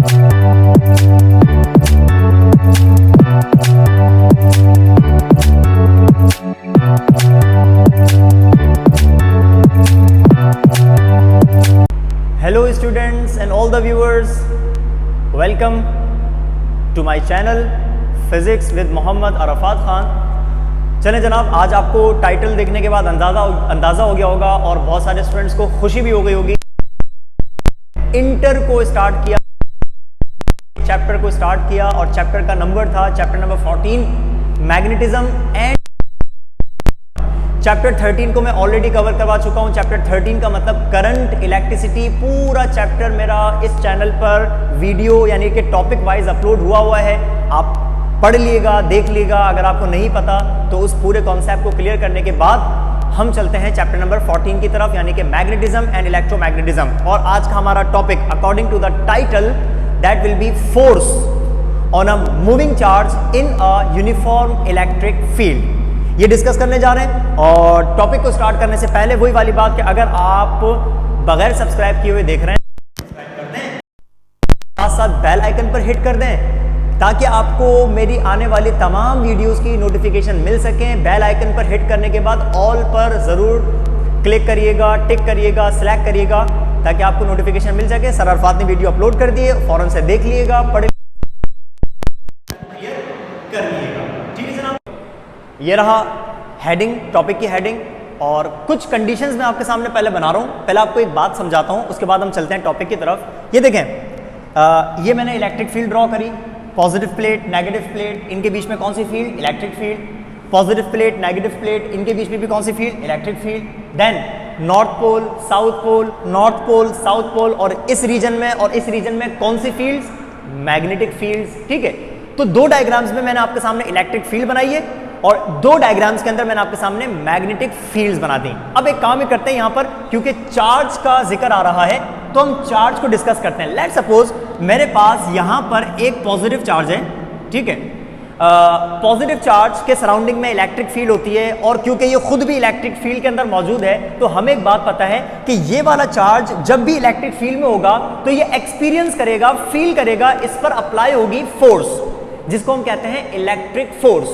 Hello students and all the viewers, welcome to my channel Physics with Mohammad Arfat Khan. चलें जनाब, आज आपको टाइटल देखने के बाद अंदाज़ा हो गया होगा और बहुत सारे स्टूडेंट्स को खुशी भी हो गई होगी। इंटर को स्टार्ट किया, चैप्टर को स्टार्ट किया और चैप्टर का नंबर था chapter number 14 magnetism and chapter 13 को मैं ऑलरेडी कवर करवा चुका हूं। चैप्टर 13 का मतलब करंट, इलेक्ट्रिसिटी, पूरा चैप्टर मेरा इस चैनल पर वीडियो यानी कि टॉपिक वाइज अपलोड हुआ है। आप पढ़ लीजिएगा, देख लीजिएगा। अगर आपको नहीं पता तो उस पूरे कॉन्सेप्ट को क्लियर करने के बाद हम चलते हैं चैप्टर नंबर 14 की तरफ, यानी कि मैग्नेटिज्म एंड इलेक्ट्रोमैग्नेटिज्म। और आज का हमारा topic according to the title that will be force on a moving charge in a uniform electric field, ये डिस्कस करने जा रहे हैं। और टॉपिक को स्टार्ट करने से पहले वही वाली बात कि अगर आप बगैर सब्सक्राइब किए हुए देख रहे हैं, सब्सक्राइब कर दें, साथ साथ बेल आइकन पर हिट कर दें ताकि आपको मेरी आने वाली तमाम वीडियोस की नोटिफिकेशन मिल सकें। बेल आइकन पर हिट करने के बाद ऑल पर ज़रूर क्लिक करिएगा, टिक करिएगा, सेलेक्ट करिएगा ताकि आपको नोटिफिकेशन मिल सके। सर अरफात ने वीडियो अपलोड कर दिए, फ़ौरन से देख लीजिएगा, पढ़ कर लीजिएगा। ठीक है जनाब, ये रहा हेडिंग, टॉपिक की हेडिंग। और कुछ कंडीशंस मैं आपके सामने पहले बना रहा हूँ। पहले आपको एक बात समझाता हूँ, उसके बाद हम चलते हैं टॉपिक की तरफ। ये देखें, ये मैंने इलेक्ट्रिक फील्ड ड्रॉ करी, पॉजिटिव प्लेट, नेगेटिव प्लेट, इनके बीच में कौन सी field? Electric field. Positive plate, negative plate, इनके बीच में भी कौन सी field? Electric field. Then north pole, south pole, north pole, south pole, और इस रीजन में और इस रीजन में कौन सी फील्ड्स? Magnetic fields. ठीक है, तो दो डायग्राम्स में मैंने आपके सामने इलेक्ट्रिक फील्ड बनाई है और दो डायग्राम्स के अंदर मैंने आपके सामने मैग्नेटिक फील्ड्स बना दी। अब एक काम ही करते हैं, यहां पर क्योंकि चार्ज का जिक्र आ रहा है तो हम चार्ज को डिस्कस करते हैं। लेट्स सपोज मेरे पास यहां पर एक पॉजिटिव चार्ज है, ठीक है। पॉजिटिव चार्ज के सराउंडिंग में इलेक्ट्रिक फील्ड होती है और क्योंकि ये खुद भी इलेक्ट्रिक फील्ड के अंदर मौजूद है तो हमें एक बात पता है कि ये वाला चार्ज जब भी इलेक्ट्रिक फील्ड में होगा तो ये एक्सपीरियंस करेगा, फील करेगा, इस पर अप्लाई होगी फोर्स, जिसको हम कहते हैं इलेक्ट्रिक फोर्स।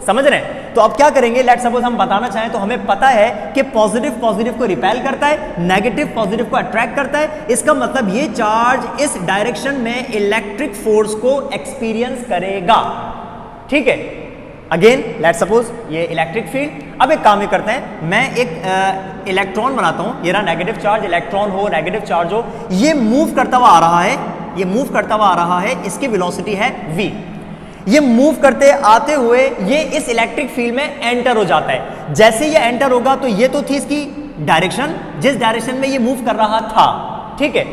समझ रहे हैं? तो अब क्या करेंगे, लेट सपोज हम बताना चाहें तो हमें पता है कि पॉजिटिव पॉजिटिव को रिपेल करता है, नेगेटिव पॉजिटिव को अट्रैक्ट करता है। इसका मतलब ये चार्ज इस डायरेक्शन में इलेक्ट्रिक फोर्स को एक्सपीरियंस करेगा। ठीक है, अगेन लेट सपोज ये इलेक्ट्रिक फील्ड। अब एक काम ही करते हैं, मैं एक इलेक्ट्रॉन बनाता हूं, ये रहा नेगेटिव चार्ज, इलेक्ट्रॉन हो, नेगेटिव चार्ज हो, ये मूव करता हुआ आ रहा है, ये मूव करता हुआ आ रहा है, इसकी वेलोसिटी है v। ये मूव करते आते हुए ये इस इलेक्ट्रिक फील्ड में एंटर हो जाता है। जैसे ये एंटर होगा तो ये तो थी इसकी डायरेक्शन, जिस डायरेक्शन में ये मूव कर रहा था। ठीक है,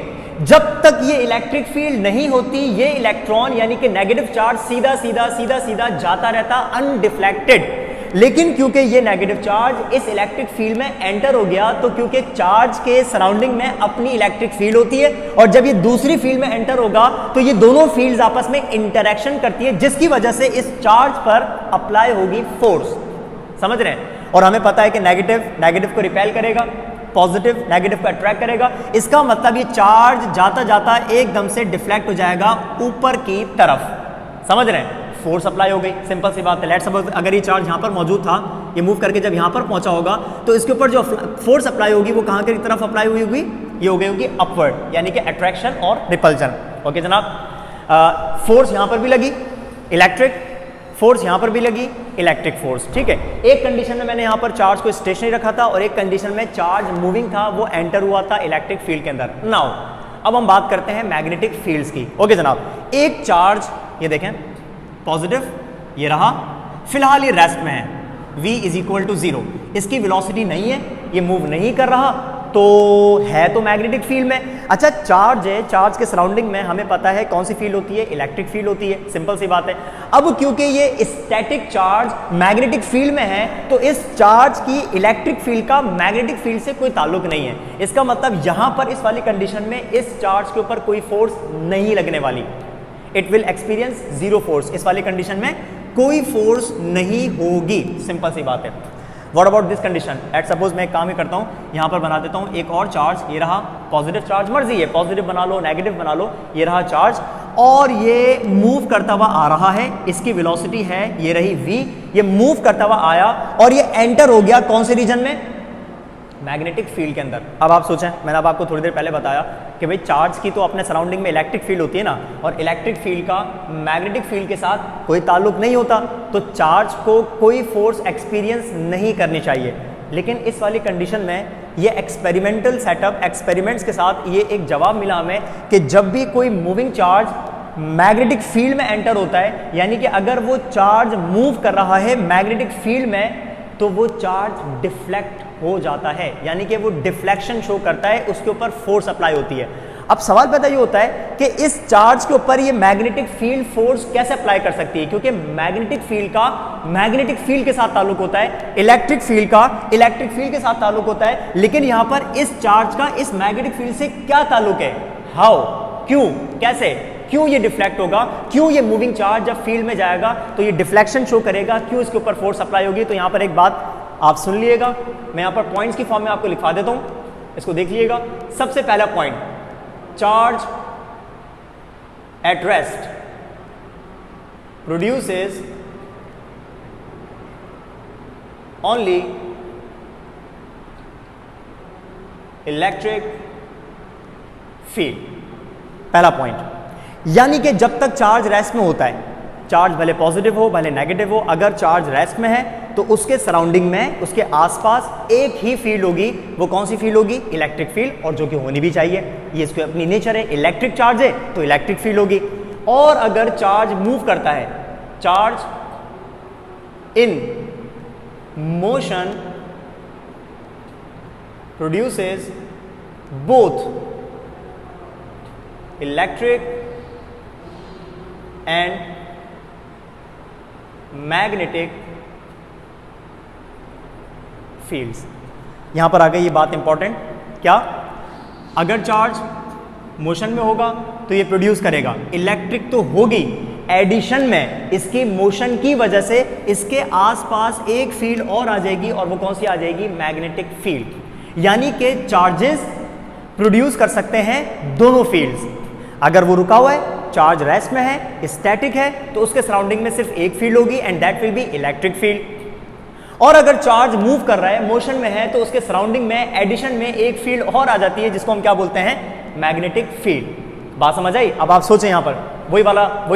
जब तक ये इलेक्ट्रिक फील्ड नहीं होती ये इलेक्ट्रॉन यानी कि नेगेटिव चार्ज सीधा सीधा सीधा सीधा जाता रहता अनडिफ्लेक्टेड। लेकिन क्योंकि ये नेगेटिव चार्ज इस इलेक्ट्रिक फील्ड में एंटर हो गया तो क्योंकि चार्ज के सराउंडिंग में अपनी इलेक्ट्रिक फील्ड होती है और जब ये दूसरी फील्ड में एंटर होगा तो ये दोनों फील्ड्स आपस में इंटरेक्शन करती है, जिसकी वजह से इस चार्ज पर अप्लाई होगी फोर्स। समझ रहे हैं? और हमें पता है कि नेगेटिव नेगेटिव को रिपेल करेगा, पॉजिटिव नेगेटिव को अट्रैक्ट करेगा। इसका मतलब ये चार्ज जाता जाता एकदम से डिफ्लेक्ट हो जाएगा ऊपर की तरफ। समझ रहे हैं? फोर्स अप्लाई हो गई, सिंपल सी बात है। लेट्स सपोज अगर ये चार्ज यहाँ पर मौजूद था, ये मूव करके जब यहाँ पर पहुंचा होगा तो इसके ऊपर जो फोर्स अप्लाई होगी वो कहाँ की तरफ अप्लाई हुई होगी? ये हो गई होगी अपवर्ड, यानी कि अट्रैक्शन और रिपल्जन। ओके जनाब, फोर्स यहाँ पर भी लगी इलेक्ट्रिक फोर्स, यहाँ पर भी लगी इलेक्ट्रिक फोर्स। ठीक है, एक कंडीशन में मैंने यहाँ पर चार्ज को स्टेशनरी रखा था और एक कंडीशन में चार्ज मूविंग था, वो एंटर हुआ था इलेक्ट्रिक फील्ड के अंदर। नाउ अब हम बात करते हैं मैग्नेटिक फील्ड्स की। ओके जनाब, एक चार्ज ये देखें पॉजिटिव, ये रहा, फिलहाल ये रेस्ट में है, v इज इक्वल टू 0, इसकी वेलोसिटी नहीं है, ये मूव नहीं कर रहा, तो है तो मैग्नेटिक फील्ड में। अच्छा, चार्ज है, चार्ज के सराउंडिंग में हमें पता है कौन सी फील्ड होती है? इलेक्ट्रिक फील्ड होती है, सिंपल सी बात है। अब क्योंकि ये स्टैटिक चार्ज मैग्नेटिक फील्ड में है तो इस चार्ज की इलेक्ट्रिक फील्ड का मैग्नेटिक फील्ड से कोई ताल्लुक नहीं है। इसका मतलब यहां पर इस वाली कंडीशन में इस चार्ज के ऊपर कोई फोर्स नहीं लगने वाली, it will experience zero force. इस वाली कंडीशन में कोई फोर्स नहीं होगी, सिंपल सी बात है। What about this condition? At suppose मैं एक काम ही करता हूँ, यहाँ पर बना देता हूँ एक और चार्ज, ये रहा पॉजिटिव चार्ज, मर्जी है पॉजिटिव बना लो नेगेटिव बना लो, ये रहा चार्ज। और ये मूव करता हुआ आ रहा है, इसकी वेलोसिटी है ये रही v, ये मूव करता हुआ आया और ये एंटर हो गया कौन से रीजन में, मैग्नेटिक फील्ड के अंदर। अब आप सोचें, मैंने अब आपको थोड़ी देर पहले बताया कि भाई चार्ज की तो अपने सराउंडिंग में इलेक्ट्रिक फील्ड होती है ना, और इलेक्ट्रिक फील्ड का मैग्नेटिक फील्ड के साथ कोई ताल्लुक नहीं होता, तो चार्ज को कोई फोर्स एक्सपीरियंस नहीं करनी चाहिए। लेकिन इस वाली कंडीशन में ये एक्सपेरिमेंटल सेटअप, एक्सपेरिमेंट्स के साथ ये एक जवाब मिला हमें कि जब भी कोई मूविंग चार्ज मैग्नेटिक फील्ड में एंटर होता है, यानी कि अगर वो चार्ज मूव कर रहा है मैग्नेटिक फील्ड में, तो वो चार्ज डिफ्लेक्ट हो जाता है, यानी कि वो डिफ्लेक्शन शो करता है, उसके ऊपर फोर्स अप्लाई होती है। अब सवाल पैदा ये होता है कि इस चार्ज के ऊपर ये मैग्नेटिक फील्ड फोर्स कैसे अप्लाई कर सकती है, क्योंकि मैग्नेटिक फील्ड का मैग्नेटिक फील्ड के साथ ताल्लुक होता है, इलेक्ट्रिक फील्ड का इलेक्ट्रिक फील्ड के साथ ताल्लुक होता है, लेकिन यहां पर इस चार्ज का इस मैग्नेटिक फील्ड से क्या ताल्लुक है, हाउ, क्यों, कैसे, क्यों ये डिफ्लेक्ट होगा, क्यों ये मूविंग चार्ज जब फील्ड में जाएगा तो ये डिफ्लेक्शन शो करेगा, क्यों इसके ऊपर फोर्स अप्लाई होगी। तो यहां पर एक बात आप सुन लीजिएगा, मैं यहां पर पॉइंट्स की फॉर्म में आपको लिखवा देता हूं, इसको देख लीजिएगा। सबसे पहला point, charge at rest produces only electric field. पहला पॉइंट, यानी कि जब तक चार्ज रेस्ट में होता है, चार्ज भले पॉजिटिव हो भले नेगेटिव हो, अगर चार्ज रेस्ट में है तो उसके सराउंडिंग में, उसके आसपास एक ही फील्ड होगी। वो कौन सी फील्ड होगी, इलेक्ट्रिक फील्ड, और जो कि होनी भी चाहिए, ये इसकी अपनी नेचर है, इलेक्ट्रिक चार्ज है तो इलेक्ट्रिक फील्ड होगी। और अगर चार्ज मूव करता है, charge in motion produces both electric and magnetic fields. यहां पर आ गई ये बात इंपॉर्टेंट, क्या, अगर चार्ज मोशन में होगा तो ये प्रोड्यूस करेगा, इलेक्ट्रिक तो होगी, एडिशन में इसकी मोशन की वजह से इसके आसपास एक फील्ड और आ जाएगी, और वो कौन सी आ जाएगी, मैग्नेटिक फील्ड। यानी कि चार्जेस प्रोड्यूस कर सकते हैं दोनों फील्ड्स। अगर वो रुका हुआ है, चार्ज रेस्ट में है, स्टैटिक है, तो उसके सराउंडिंग में सिर्फ एक फील्ड होगी and that will B electric field. और अगर चार्ज मूव कर रहा है, मोशन में है, तो उसके सराउंडिंग में एडिशन में एक फील्ड और आ जाती है, जिसको हम क्या बोलते हैं, मैग्नेटिक फील्ड। बात समझ आई। अब आप सोचें यहां पर वही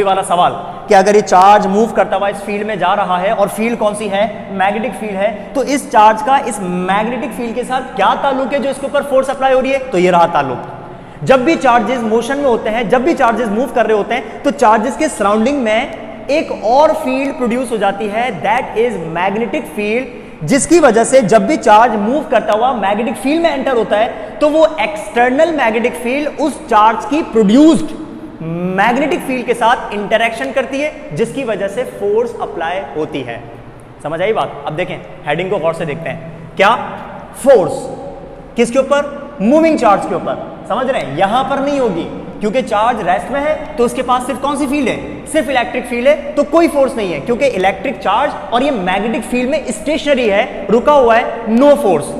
वाला सवाल कि अगर ये चार्ज मूव करता हुआ इस फील्ड में जा रहा है, और फील्ड कौन सी है, मैग्नेटिक फील्ड है, तो इस चार्ज का इस मैग्नेटिक फील्ड के साथ क्या ताल्लुक है जो इसके ऊपर फोर्स अप्लाई हो रही है, तो ये रहा ताल्लुक। जब भी चार्जेस मोशन में होते हैं, जब भी चार्जेस मूव कर रहे होते हैं, तो चार्जेस के सराउंडिंग में एक और फील्ड प्रोड्यूस हो जाती है, दैट इज मैग्नेटिक फील्ड, जिसकी वजह से जब भी चार्ज मूव करता हुआ मैग्नेटिक फील्ड में एंटर होता है, तो वो एक्सटर्नल मैग्नेटिक फील्ड उस चार्ज की प्रोड्यूस्ड मैग्नेटिक फील्ड के साथ इंटरेक्शन करती है, जिसकी वजह से फोर्स अप्लाई होती है। समझ आई बात। अब देखें, हेडिंग को गौर से देखते हैं, क्या, फोर्स किसके ऊपर, मूविंग चार्ज के ऊपर। समझ रहे हैं, यहां पर नहीं होगी, क्योंकि चार्ज रेस्ट में है, तो उसके पास सिर्फ कौन सी फील्ड है, सिर्फ इलेक्ट्रिक फील्ड है, तो कोई फोर्स नहीं है, क्योंकि इलेक्ट्रिक चार्ज और ये मैग्नेटिक फील्ड में स्टेशनरी है, रुका हुआ है, नो फोर्स।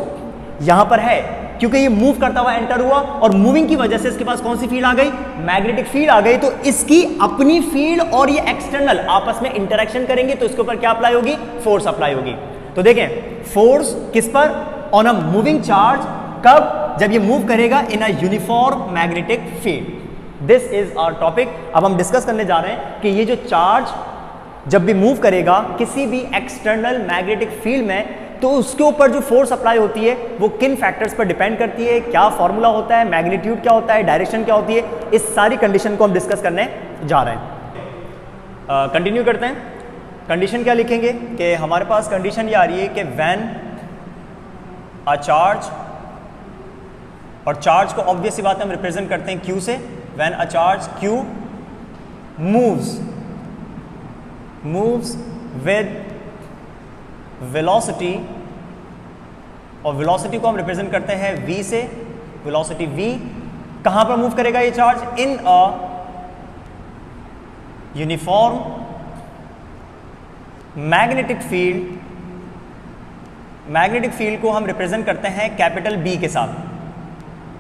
यहां पर है क्योंकि ये मूव करता हुआ एंटर हुआ, और मूविंग की वजह से इसके पास कौन सी फील्ड आ गई, मैग्नेटिक फील्ड आ गई, तो इसकी अपनी फील्ड और ये एक्सटर्नल आपस में इंटरेक्शन करेंगे, तो इसके ऊपर क्या अप्लाई होगी, फोर्स अप्लाई होगी। तो देखें, फोर्स किस पर, ऑन अ मूविंग चार्ज, कब, जब ये मूव करेगा in a uniform magnetic field. This is our topic. अब हम डिस्कस करने जा रहे हैं कि ये जो चार्ज जब भी मूव करेगा किसी भी एक्सटर्नल मैग्नेटिक फील्ड में, तो उसके ऊपर जो फोर्स अप्लाई होती है वो किन फैक्टर्स पर डिपेंड करती है, क्या फॉर्मूला होता है, मैग्नीट्यूड क्या होता है, डायरेक्शन क्या होती है, इस सारी कंडीशन को हम डिस्कस करने जा रहे हैं। कंटिन्यू करते हैं। कंडीशन क्या लिखेंगे कि हमारे पास कंडीशन ये आ रही है कि व्हेन अ चार्ज, और चार्ज को ऑब्वियस सी बात है हम रिप्रेजेंट करते हैं Q से, when a charge Q moves with velocity, और वेलोसिटी को हम रिप्रेजेंट करते हैं v से, वेलोसिटी v, कहां पर मूव करेगा ये charge, in a uniform magnetic field. Magnetic field को हम रिप्रेजेंट करते हैं कैपिटल B के साथ,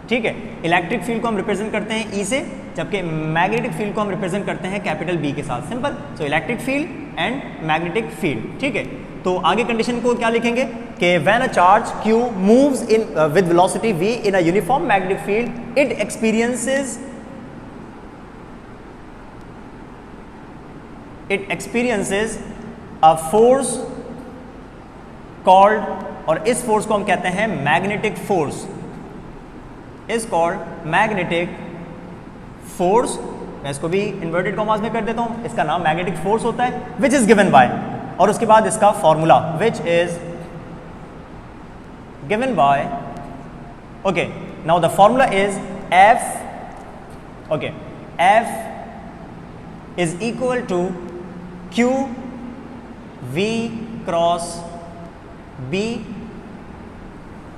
ठीक है। इलेक्ट्रिक फील्ड को हम रिप्रेजेंट करते हैं E से, जबकि मैग्नेटिक फील्ड को हम रिप्रेजेंट करते हैं कैपिटल बी के साथ, simple. So electric field and magnetic field, ठीक है। तो आगे कंडीशन को क्या लिखेंगे कि when a charge q moves in with velocity v in a uniform magnetic field it experiences a force called, और इस फोर्स को हम कहते हैं magnetic force, is called magnetic force. मैं इसको भी इन्वर्टेड कॉमास में कर देता हूं, इसका नाम मैग्नेटिक फोर्स होता है, विच इज गिवन बाय, और उसके बाद इसका formula which is given by, okay, now the formula is F, okay, F is equal to Q V cross B.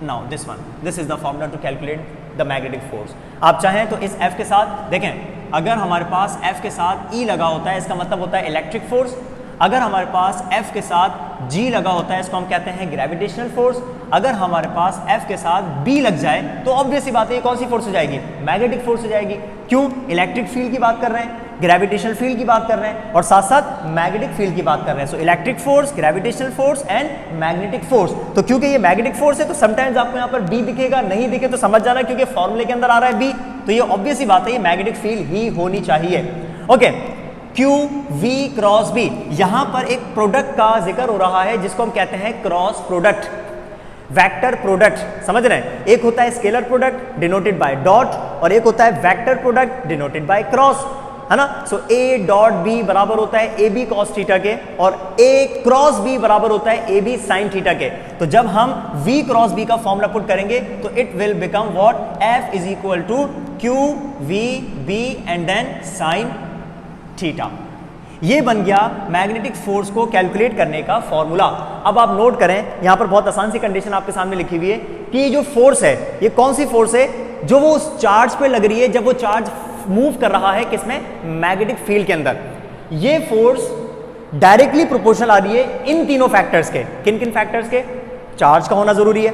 Now this one, this is the formula to calculate the magnetic force. आप चाहें तो इस F के साथ देखें, अगर हमारे पास F के साथ E लगा होता है इसका मतलब होता है इलेक्ट्रिक फोर्स, अगर हमारे पास F के साथ G लगा होता है इसको हम कहते हैं ग्रेविटेशनल फोर्स, अगर हमारे पास F के साथ B लग जाए तो ऑब्वियस सी बात है ये कौन सी फोर्स हो जाएगी, मैग्नेटिक फोर्स हो जाएगी। क्यों? इलेक्ट्रिक फील्ड की बात कर रहे हैं, ग्रेविटेशनल फील्ड की बात कर रहे हैं और साथ साथ मैग्नेटिक फील्ड की बात कर रहे हैं। So electric force, gravitational force and magnetic force. तो क्योंकि ये मैग्नेटिक फोर्स है तो समटाइम्स आपको यहाँ पर बी दिखेगा, नहीं दिखे तो समझ जाना क्योंकि फॉर्मूले के अंदर आ रहा है बी, तो ये ऑब्वियस सी बात है ये मैग्नेटिक फील्ड ही होनी चाहिए। Okay, Q V cross B, यहां पर एक प्रोडक्ट का जिक्र हो रहा है जिसको हम कहते हैं क्रॉस प्रोडक्ट, वेक्टर प्रोडक्ट, समझ रहे हैं। एक होता है scalar product denoted by dot और एक होता है vector product denoted by cross, है ना। सो ए डॉट बी बराबर होता है ए बी कॉस थीटा के और ए क्रॉस बी बराबर होता है ए बी साइन थीटा के। तो जब हम v क्रॉस b का फॉर्मूला पुट करेंगे तो it will become what, f is equal to Q V B and then sine theta. ये बन गया मैग्नेटिक फोर्स को कैलकुलेट करने का फॉर्मूला। अब आप नोट करें यहां पर बहुत आसान सी कंडीशन आपके सामने लिखी हुई है कि ये जो फोर्स है ये कौन सी फोर्स है, जो वो उस चार्ज पे लग रही है जब वो चार्ज मूव कर रहा है किसमें, मैग्नेटिक फील्ड के अंदर। ये फोर्स डायरेक्टली प्रोपोर्शनल आ रही है इन तीनों फैक्टर्स के। किन किन फैक्टर्स के? चार्ज का होना जरूरी है,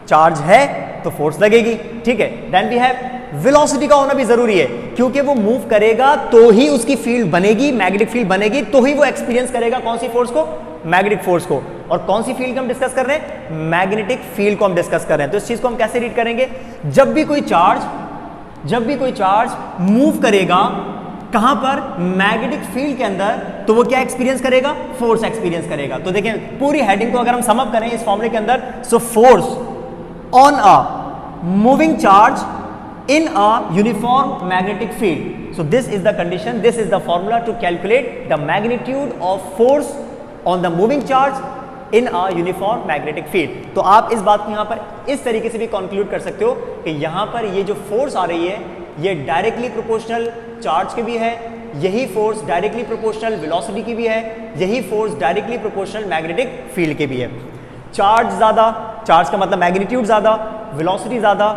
चार्ज है तो फोर्स लगेगी, ठीक है। देन वी हैव वेलोसिटी का होना भी जरूरी है क्योंकि वो मूव करेगा तो ही उसकी फील्ड बनेगी, मैग्नेटिक फील्ड बनेगी तो ही वो एक्सपीरियंस करेगा कौन सी फोर्स को, मैग्नेटिक फोर्स को। और कौन सी फील्ड को हम डिस्कस कर रहे हैं, मैग्नेटिक फील्ड को हम डिस्कस कर रहे हैं। तो इस चीज को हम कैसे रीड करेंगे, जब भी कोई चार्ज मूव करेगा कहां पर, मैग्नेटिक फील्ड के अंदर, तो वो क्या एक्सपीरियंस करेगा, फोर्स एक्सपीरियंस करेगा। तो देखें पूरी हेडिंग को अगर हम सम अप करें इस फॉर्मूले के अंदर, so force on a moving charge in a uniform magnetic field. So this is the condition, this is the formula to calculate the magnitude of force on the moving charge in a uniform magnetic field. तो आप इस बात को यहाँ पर इस तरीके से भी कंक्लूड कर सकते हो कि यहाँ पर ये जो फोर्स आ रही है ये डायरेक्टली प्रोपोर्शनल चार्ज के भी है, यही फोर्स डायरेक्टली प्रोपोर्शनल वेलोसिटी की भी है, यही force directly proportional magnetic field के भी है। चार्ज ज्यादा, चार्ज का मतलब मैग्नीट्यूड ज्यादा, वेलोसिटी ज्यादा,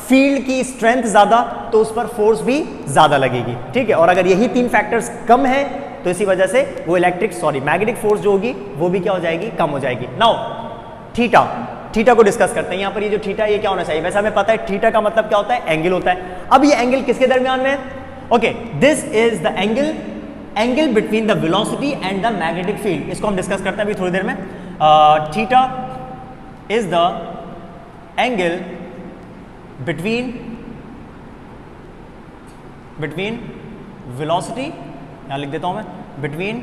फील्ड की स्ट्रेंथ ज्यादा, तो उस पर फोर्स भी ज्यादा लगेगी, ठीक है। और अगर यही तीन फैक्टर्स कम है तो इसी वजह से वो मैग्नेटिक फोर्स जो होगी वो भी क्या हो जाएगी, कम हो जाएगी। नाउ थीटा को डिस्कस करते हैं। यहाँ पर ये जो थीटा ये क्या होना चाहिए, वैसे हमें पता है थीटा का मतलब क्या होता है, एंगल होता है। अब ये एंगल किसके दरमियान में है, okay, this is the angle between the velocity and the magnetic field. इसको हम डिस्कस करते हैं अभी थोड़ी देर में। Theta is the angle between velocity, यहां लिख देता हूं मैं, between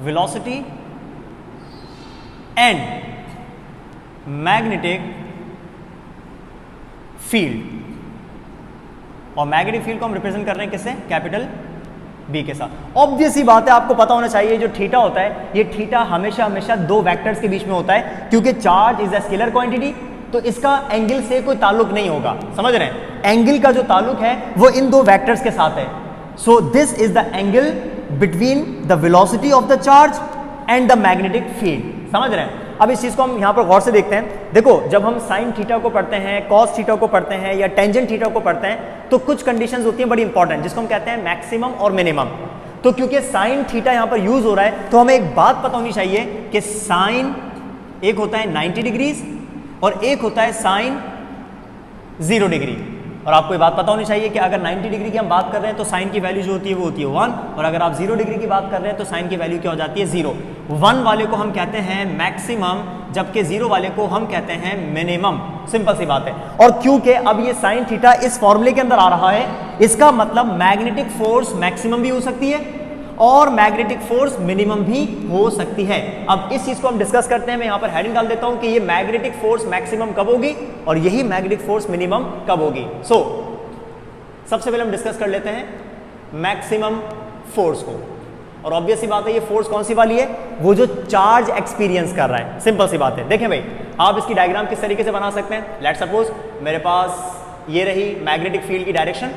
velocity and magnetic field। और मैग्नेटिक फील्ड को हम रिप्रेजेंट कर रहे हैं किससे, कैपिटल बी के साथ। ऑब्वियस ही बात है, आपको पता होना चाहिए जो थीटा होता है ये थीटा हमेशा दो वेक्टर्स के बीच में होता है, क्योंकि charge is a scalar quantity तो इसका एंगल से कोई ताल्लुक नहीं होगा, समझ रहे हैं। एंगल का जो ताल्लुक है वो इन दो वेक्टर्स के साथ है। सो this is the angle between the velocity of the charge and the magnetic field, समझ रहे हैं। अब इस चीज को हम यहां पर गौर से देखते हैं। देखो जब हम साइन थीटा को पढ़ते हैं, कॉस थीटा को पढ़ते हैं या टेंजेंट थीटा को पढ़ते हैं तो कुछ कंडीशंस होती हैं बड़ी इंपॉर्टेंट, जिसको हम कहते हैं मैक्सिमम और मिनिमम। तो क्योंकि साइन थीटा यहां पर यूज हो रहा है तो हमें एक बात पता होनी चाहिए कि साइन एक होता है 90 डिग्रीज और एक होता है साइन 0 डिग्री। और आपको ये बात पता होनी चाहिए कि अगर 90 डिग्री की हम बात कर रहे हैं तो साइन की वैल्यू जो होती है वो होती है 1, और अगर आप 0 डिग्री की बात कर रहे हैं तो साइन की वैल्यू क्या हो जाती है 0। 1 वाले को हम कहते हैं मैक्सिमम, जबकि 0 वाले को हम कहते हैं मिनिमम। सिंपल सी बात है। और क्योंकि अब ये साइन थीटा इस फॉर्मूले के अंदर आ रहा है, इसका मतलब मैग्नेटिक फोर्स मैक्सिमम भी हो सकती है और मैग्नेटिक फोर्स मिनिमम भी हो सकती है। अब इस चीज को हम डिस्कस करते हैं। मैं यहां पर हेडिंग डाल देता हूं कि ये मैग्नेटिक फोर्स मैक्सिमम कब होगी और यही मैग्नेटिक फोर्स मिनिमम कब होगी। सो सबसे पहले हम डिस्कस कर लेते हैं मैक्सिमम फोर्स को। और ऑब्वियस सी बात है, ये फोर्स कौन सी वाली है, वो जो चार्ज एक्सपीरियंस कर रहा है। सिंपल सी बात है। देखें भाई, आप इसकी डायग्राम किस तरीके से बना सकते हैं। लेट्स सपोज मेरे पास ये रही मैग्नेटिक फील्ड की डायरेक्शन,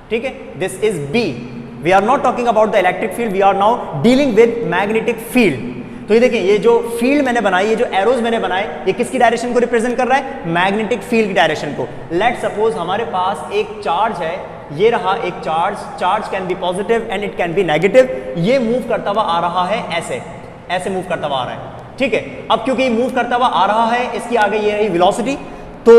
ठीक है, this is B. We are not talking about the electric field, we are now dealing with magnetic field. तो ये देखिए, ये जो फील्ड मैंने बनाई, ये जो एरोज मैंने बनाए, ये किसकी डायरेक्शन को रिप्रेजेंट कर रहा है, मैग्नेटिक फील्ड की डायरेक्शन को। लेट्स सपोज हमारे पास एक चार्ज है, ये रहा एक charge. Charge can be positive and it can B negative. ये मूव करता हुआ आ रहा है ऐसे, ऐसे मूव करता हुआ आ रहा है, ठीक है। अब क्योंकि ये मूव करता हुआ आ रहा है, इसकी आगे ये रही वेलोसिटी, तो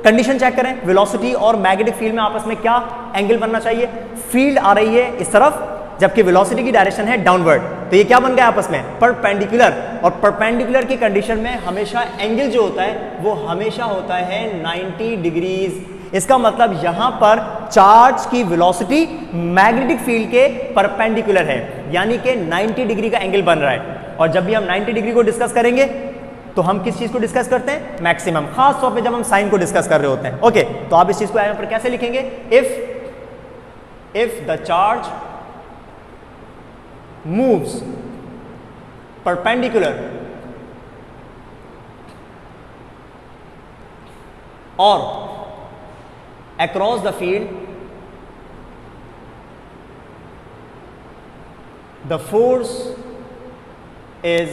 कंडीशन चेक करें, वेलोसिटी और मैग्नेटिक फील्ड में आपस में क्या एंगल बनना चाहिए। फील्ड आ रही है इस तरफ, जबकि वेलोसिटी की डायरेक्शन है डाउनवर्ड, तो ये क्या बन गया आपस में, परपेंडिकुलर। और परपेंडिकुलर की कंडीशन में हमेशा एंगल जो होता है वो हमेशा होता है 90 डिग्रीज। इसका मतलब यहां पर चार्ज की वेलोसिटी मैग्नेटिक फील्ड के परपेंडिकुलर है, यानी कि 90 डिग्री का एंगल बन रहा है। और जब भी हम 90 डिग्री को डिस्कस करेंगे तो हम किस चीज को डिस्कस करते हैं, मैक्सिमम, खास तौर पे जब हम साइन को डिस्कस कर रहे होते हैं। ओके, तो आप इस चीज को यहां पर कैसे लिखेंगे, if the charge moves perpendicular or across the field, the force is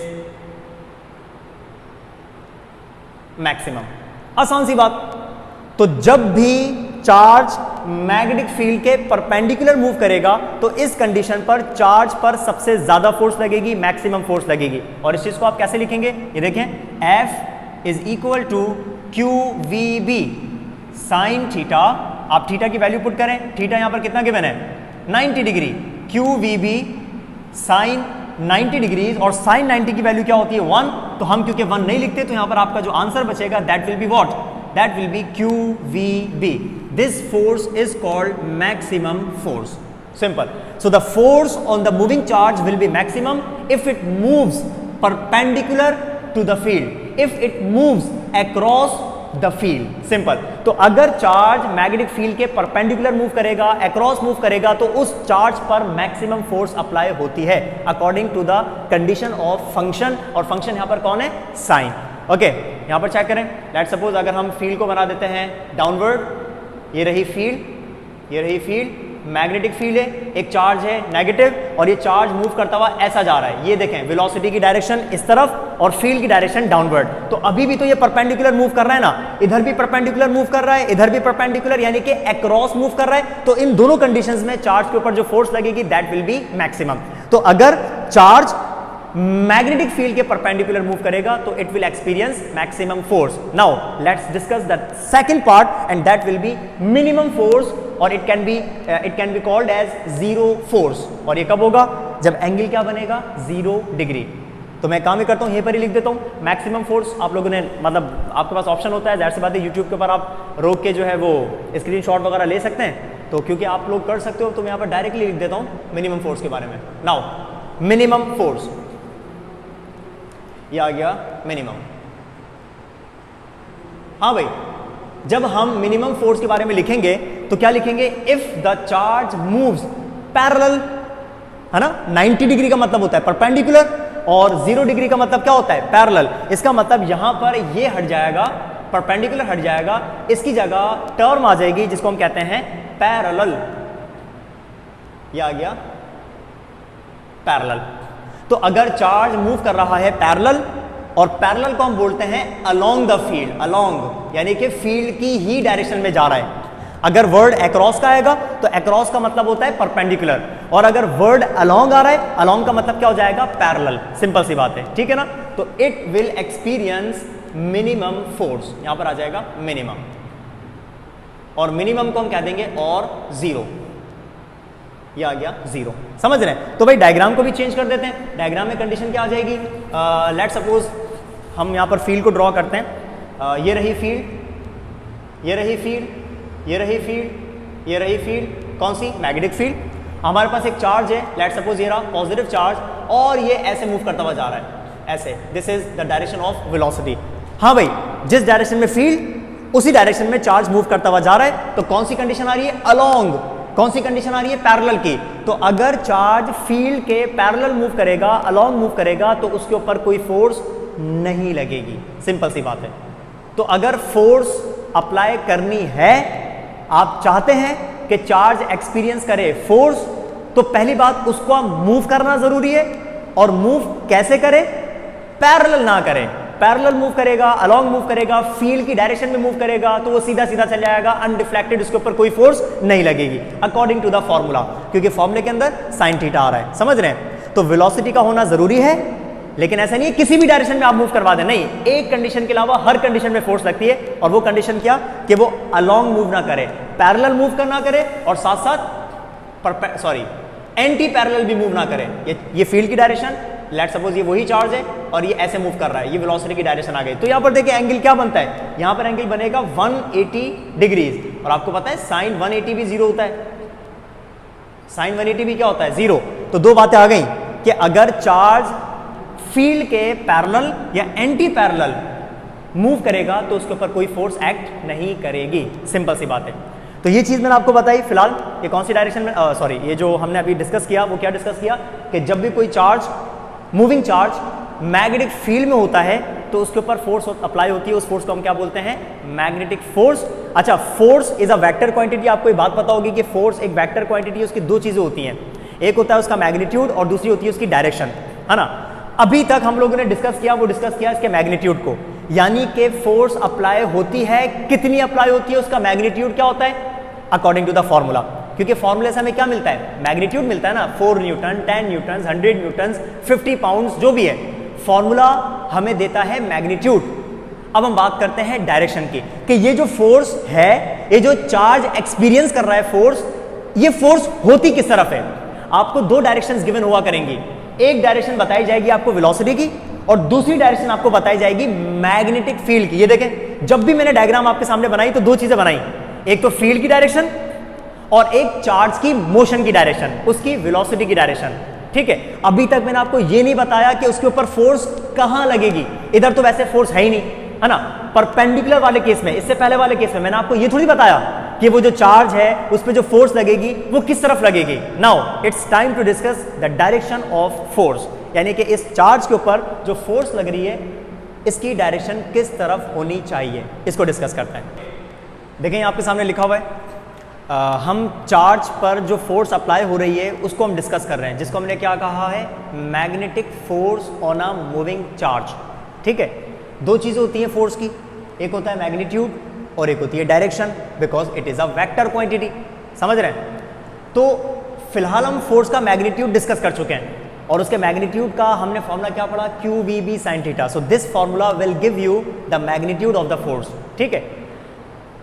maximum। आसान सी बात। तो जब भी चार्ज मैग्नेटिक फील्ड के परपेंडिकुलर मूव करेगा तो इस कंडीशन पर चार्ज पर सबसे ज्यादा फोर्स लगेगी, मैक्सिमम फोर्स लगेगी। और इस चीज को आप कैसे लिखेंगे, ये देखें, F is equal to Q V B sine theta. आप थीटा की वैल्यू पुट करें, थीटा यहां पर कितना गिवन है, 90 degree, Q V B sine 90 degrees, और साइन 90 की वैल्यू क्या होती है 1। तो हम क्योंकि 1 नहीं लिखते तो यहां पर आपका जो आंसर बचेगा that will be what, that will be QVB. This force is called maximum force. Simple. So the force on the moving charge will be maximum if it moves perpendicular to the field, if it moves across the field. Simple. तो अगर charge magnetic field के perpendicular move करेगा, across move करेगा, तो उस charge पर maximum force apply होती है according to the condition of function. और फंक्शन यहां पर कौन है, साइन। ओके, यहां पर चेक करें। लेट्स सपोज अगर हम फील्ड को बना देते हैं डाउनवर्ड, ये रही फील्ड, ये रही फील्ड, मैग्नेटिक फील्ड है, एक चार्ज है नेगेटिव, और ये चार्ज मूव करता हुआ ऐसा जा रहा है। ये देखें, वेलोसिटी की डायरेक्शन इस तरफ और फील्ड की डायरेक्शन डाउनवर्ड। तो अभी भी तो ये परपेंडिकुलर मूव कर रहा है ना, इधर भी परपेंडिकुलर मूव कर रहा है, इधर भी परपेंडिकुलर, यानी कि अक्रॉस मूव कर रहा है। तो इन दोनों कंडीशंस में चार्ज के ऊपर जो फोर्स लगेगी दैट विल बी मैक्सिमम। तो अगर चार्ज मैग्नेटिक फील्ड के परपेंडिकुलर मूव करेगा तो it will experience maximum force. Now let's discuss the second part and that will be minimum force, और it can be called as zero force. और ये कब होगा, जब एंगल क्या बनेगा, 0 डिग्री। तो मैं काम ही करता हूँ, यहीं पर ही लिख देता हूँ मैक्सिमम फोर्स। आप लोगों ने मतलब आपके पास ऑप्शन होता है, जाहिर सी बात है यूट्यूब के ऊपर आप रोक के जो है वो स्क्रीनशॉट वगैरह ले सकते हैं। तो क्योंकि आप लोग कर सकते हो तो मैं यहाँ पर डायरेक्टली लिख देता हूँ मिनिमम फोर्स के बारे में। नाउ मिनिमम फोर्स, ये आ गया मिनिमम। हाँ भाई, जब हम मिनिमम फोर्स के बारे में लिखेंगे तो क्या लिखेंगे, if the charge moves parallel, है ना, 90 डिग्री का मतलब होता है परपेंडिकुलर, और 0 डिग्री का मतलब क्या होता है, पैरेलल। इसका मतलब यहां पर ये हट जाएगा, परपेंडिकुलर हट जाएगा, इसकी जगह टर्म आ जाएगी जिसको हम कहते हैं पैरेलल। ये आ गया पैरेलल। तो अगर चार्ज मूव कर रहा है पैरेलल, और पैरेलल को हम बोलते हैं अलोंग द फील्ड, अलोंग यानी कि फील्ड की ही डायरेक्शन में जा रहा है। अगर वर्ड अक्रॉस का आएगा तो अक्रॉस का मतलब होता है परपेंडिकुलर, और अगर वर्ड अलोंग आ रहा है, अलोंग का मतलब क्या हो जाएगा, पैरेलल। सिंपल सी बात है, ठीक है ना। तो it will experience minimum force, यहां पर आ जाएगा मिनिमम। और मिनिमम को हम कह देंगे और 0, ये आ गया 0। समझ रहे हैं? तो भाई डायग्राम को भी चेंज कर देते हैं। डायग्राम में कंडीशन क्या आ जाएगी? लेट सपोज हम यहाँ पर फील्ड को ड्रॉ करते हैं। ये रही फील्ड, ये रही फील्ड, ये रही फील्ड, ये रही फील्ड, कौन सी? Magnetic field. हमारे पास एक चार्ज है, लेट सपोज ये रहा पॉजिटिव चार्ज, और ये ऐसे मूव करता हुआ जा रहा है, ऐसे। This is the direction of velocity. हाँ भाई, जिस डायरेक्शन में फील्ड उसी डायरेक्शन में चार्ज मूव करता हुआ जा रहा है, तो कौन सी कंडीशन आ रही है? अलोंग। कौन सी कंडीशन आ रही है? पैरेलल की। तो अगर चार्ज फील्ड के पैरेलल मूव करेगा, अलोंग मूव करेगा, तो उसके ऊपर कोई फोर्स नहीं लगेगी। सिंपल सी बात है। तो अगर फोर्स अप्लाई करनी है, आप चाहते हैं कि चार्ज एक्सपीरियंस करे फोर्स, तो पहली बात उसको मूव करना जरूरी है। और मूव कैसे करे? पैरेलल ना करे। पैरेलल मूव करेगा, अलोंग मूव करेगा, फील्ड की डायरेक्शन में मूव करेगा, तो वो सीधा सीधा चल जाएगा अनडिफ्लेक्टेड, उसके ऊपर कोई फोर्स नहीं लगेगी अकॉर्डिंग टू द फॉर्मूला, क्योंकि फॉर्मूले के अंदर साइन थीटा आ रहा है। समझ रहे हैं? तो वेलोसिटी का होना जरूरी है, लेकिन ऐसा नहीं है किसी भी डायरेक्शन में आप मूव करवा दें। नहीं, एक कंडीशन के अलावा हर कंडीशन में फोर्स लगती है, और वो कंडीशन क्या? कि वो अलोंग मूव ना करे, पैरेलल मूव करना करे, और साथ साथ एंटी पैरेलल भी मूव ना करे। ये फील्ड की डायरेक्शन, लेट सपोज ये वही चार्ज है और ये ऐसे मूव कर रहा है, ये वेलोसिटी की डायरेक्शन आ गई। तो यहां पर देखिए एंगल क्या बनता है? यहां पर एंगल बनेगा 180 डिग्रीज, और आपको पता है साइन 180 भी 0 होता है। साइन 180 भी क्या होता है? 0। तो दो बातें आ गई कि अगर चार्ज फील्ड के पैरेलल या एंटी पैरेलल मूव करेगा, तो उसके ऊपर कोई फोर्स एक्ट नहीं करेगी। सिंपल सी बात है। तो ये चीज मैंने आपको बताई। फिलहाल ये कौन सी डायरेक्शन में, सॉरी, ये जो हमने अभी डिस्कस किया, वो क्या डिस्कस किया कि जब भी कोई charge, moving charge magnetic field में होता है, तो उसके ऊपर फोर्स अप्लाई होती है। उस फोर्स को हम क्या बोलते हैं? Magnetic force. अच्छा, force is a vector quantity. आपको ये बात पता होगी कि फोर्स एक वेक्टर क्वांटिटी है। उसकी दो चीजें होती हैं, एक होता है उसका मैग्नीट्यूड और दूसरी होती है उसकी डायरेक्शन, है ना। अभी तक हम लोगों ने डिस्कस किया, वो डिस्कस किया इसके मैग्नीट्यूड को, यानी कि फोर्स अप्लाई होती है, कितनी अप्लाई होती है, उसका मैग्नीट्यूड क्या होता है अकॉर्डिंग टू द फॉर्मूला। क्योंकि फॉर्मूले से हमें क्या मिलता है? मैग्नीट्यूड मिलता है ना। 4 न्यूटन, 10 न्यूटन, 100 न्यूटन, 50 पाउंड्स, जो भी है, फॉर्मूला हमें देता है मैग्नीट्यूड। अब हम बात करते हैं डायरेक्शन की, कि ये जो फोर्स है, ये जो चार्ज एक्सपीरियंस कर रहा है फोर्स, ये फोर्स होती किस तरफ है? आपको दो डायरेक्शंस गिवन हुआ करेंगी। एक डायरेक्शन बताई जाएगी आपको वेलोसिटी की, और दूसरी डायरेक्शन आपको बताई जाएगी मैग्नेटिक फील्ड की। ये देखें, जब भी मैंने डायग्राम आपके सामने बनाई तो दो चीजें बनाई, एक तो फील्ड की डायरेक्शन और एक चार्ज की मोशन की डायरेक्शन, उसकी वेलोसिटी की डायरेक्शन। ठीक है, अभी तक मैंने आपको ये नहीं बताया कि उसके ऊपर फोर्स कहां लगेगी। इधर तो वैसे फोर्स है ही नहीं, है ना। परपेंडिकुलर वाले केस में, इससे पहले वाले केस में मैंने आपको ये थोड़ी बताया कि वो जो चार्ज है उस पर जो फोर्स लगेगी वो किस तरफ लगेगी। Now it's time to discuss the direction of force, यानी कि इस चार्ज के ऊपर जो फोर्स लग रही है, इसकी डायरेक्शन किस तरफ होनी चाहिए, इसको डिस्कस करते हैं। देखें आपके सामने लिखा हुआ है, हम चार्ज पर जो फोर्स अप्लाई हो रही है उसको हम डिस्कस कर रहे हैं, जिसको हमने क्या कहा है? Magnetic force on a moving charge. ठीक है, दो चीजें होती हैं फोर्स की, एक होता है मैग्नीट्यूड और एक होती है direction, because it is a vector quantity. समझ रहे हैं? तो फिलहाल हम फोर्स का मैग्नीट्यूड डिस्कस कर चुके हैं, और उसके मैग्नीट्यूड का हमने फॉर्मूला क्या पढ़ा? QVB sin theta. So this formula will give you the magnitude of the force. ठीक है,